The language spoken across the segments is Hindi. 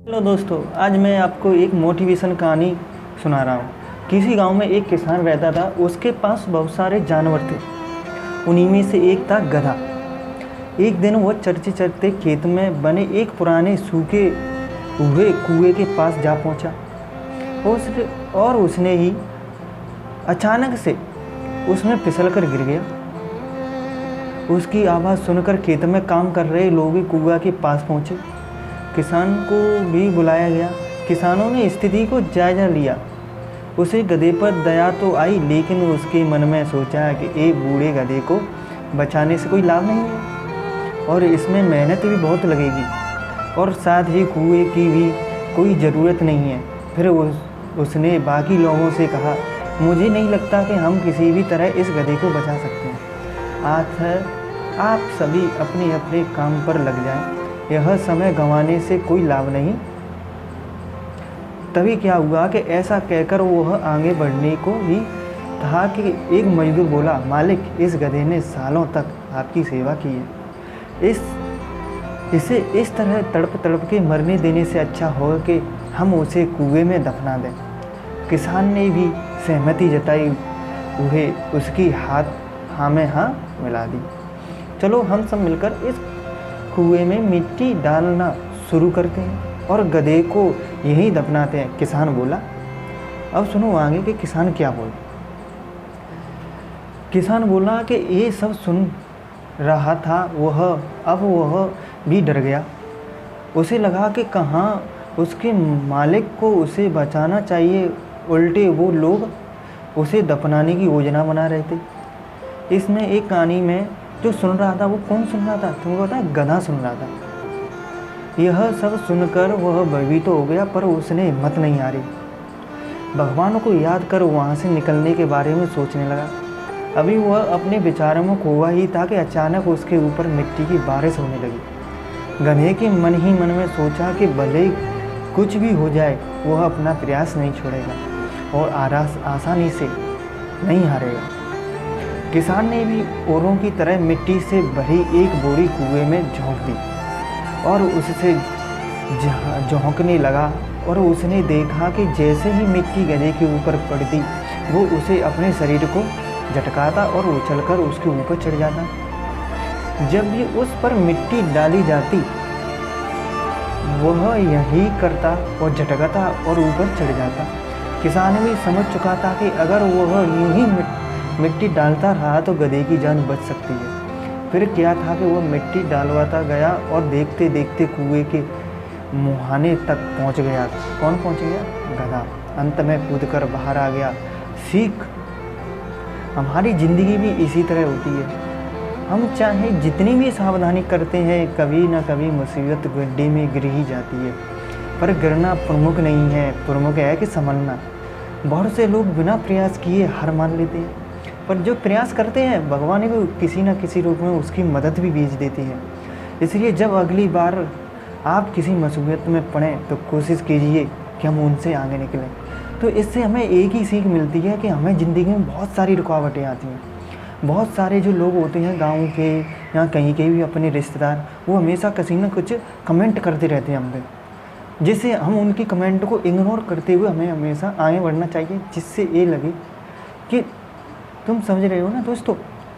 हेलो दोस्तों, आज मैं आपको एक मोटिवेशन कहानी सुना रहा हूँ। किसी गांव में एक किसान रहता था। उसके पास बहुत सारे जानवर थे। उन्हीं में से एक था गधा। एक दिन वह चरते चरते खेत में बने एक पुराने सूखे हुए कुएं के पास जा पहुंचा। उसने ही अचानक से उसमें फिसल कर गिर गया। उसकी आवाज़ सुनकर खेत में काम कर रहे लोग कुआं के पास पहुँचे। किसान को भी बुलाया गया। किसानों ने स्थिति को जायजा लिया। उसे गधे पर दया तो आई, लेकिन उसके मन में सोचा कि एक बूढ़े गधे को बचाने से कोई लाभ नहीं है और इसमें मेहनत भी बहुत लगेगी और साथ ही कुएं की भी कोई ज़रूरत नहीं है। फिर उसने बाकी लोगों से कहा, मुझे नहीं लगता कि हम किसी भी तरह इस गधे को बचा सकते हैं। आज है, आप सभी अपने अपने काम पर लग जाएं। यह समय गंवाने से कोई लाभ नहीं। तभी क्या हुआ कि ऐसा कहकर वह आगे बढ़ने को ही था कि एक मजदूर बोला, मालिक, इस गधे ने सालों तक आपकी सेवा की है। इसे इस तरह तड़प तड़प के मरने देने से अच्छा हो कि हम उसे कुएं में दफना दें। किसान ने भी सहमति जताई हुए उसकी हाँ में हाँ मिला दी। चलो हम सब मिलकर इस कुएं में मिट्टी डालना शुरू करते हैं और गधे को यहीं दफनाते हैं, किसान बोला। अब सुनो आगे कि किसान क्या बोला। किसान बोला कि ये सब सुन रहा था वह भी डर गया। उसे लगा कि कहाँ उसके मालिक को उसे बचाना चाहिए, उल्टे वो लोग उसे दफनाने की योजना बना रहे थे। इसमें एक कहानी में जो सुन रहा था वो कौन सुन रहा था? तुमको पता है? गधा सुन रहा था। यह सब सुनकर वह भयभीत तो हो गया, पर उसने हिम्मत नहीं हारी। भगवान को याद कर वहाँ से निकलने के बारे में सोचने लगा। अभी वह अपने विचारों में खोया ही था कि अचानक उसके ऊपर मिट्टी की बारिश होने लगी। गधे के मन ही मन में सोचा कि भले कुछ भी हो जाए वह अपना प्रयास नहीं छोड़ेगा और आसानी से नहीं हारेगा। किसान ने भी औरों की तरह मिट्टी से भरी एक बोरी कुएं में झोंक दी और उससे झोंकने लगा और उसने देखा कि जैसे ही मिट्टी गधे के ऊपर पड़ती वो उसे अपने शरीर को झटकाता और उछलकर उसके ऊपर चढ़ जाता। जब भी उस पर मिट्टी डाली जाती वह यही करता और झटकाता और ऊपर चढ़ जाता। किसान भी समझ चुका था कि अगर वह यूं ही मिट्टी डालता रहा तो गधे की जान बच सकती है। फिर क्या था कि वह मिट्टी डालवाता गया और देखते देखते कुएं के मुहाने तक पहुंच गया। कौन पहुंच गया? गधा। अंत में कूदकर बाहर आ गया। सीख, हमारी ज़िंदगी भी इसी तरह होती है। हम चाहे जितनी भी सावधानी करते हैं, कभी ना कभी मुसीबत गड्ढे में गिर ही जाती है। पर गिरना प्रमुख नहीं है, प्रमुख है कि संभलना। बहुत से लोग बिना प्रयास किए हार मान लेते हैं, पर जो प्रयास करते हैं भगवान भी किसी न किसी रूप में उसकी मदद भी भेज देती है। इसलिए जब अगली बार आप किसी मुसीबत में पड़ें तो कोशिश कीजिए कि हम उनसे आगे निकलें। तो इससे हमें एक ही सीख मिलती है कि हमें ज़िंदगी में बहुत सारी रुकावटें आती हैं। बहुत सारे जो लोग होते हैं गाँव के या कहीं के भी अपने रिश्तेदार, वो हमेशा किसी न कुछ कमेंट करते रहते हैं हम पे, जिससे हम उनकी कमेंट को इग्नोर करते हुए हमें हमेशा आगे बढ़ना चाहिए, जिससे ये लगे कि तुम समझ रहे हो ना दोस्तों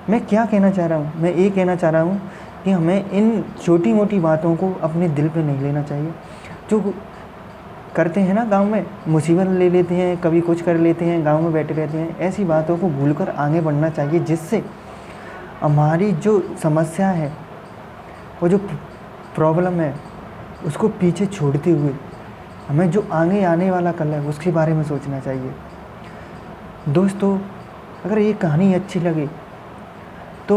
मैं क्या कहना चाह रहा हूँ। मैं ये कहना चाह रहा हूँ कि हमें इन छोटी मोटी बातों को अपने दिल पे नहीं लेना चाहिए। जो करते हैं ना गांव में, मुसीबत ले लेते हैं, कभी कुछ कर लेते हैं, गांव में बैठे रहते हैं, ऐसी बातों को भूलकर आगे बढ़ना चाहिए, जिससे हमारी जो समस्या है, वो जो प्रॉब्लम है, उसको पीछे छोड़ते हुए हमें जो आगे आने वाला कल है उसके बारे में सोचना चाहिए। दोस्तों, अगर ये कहानी अच्छी लगे तो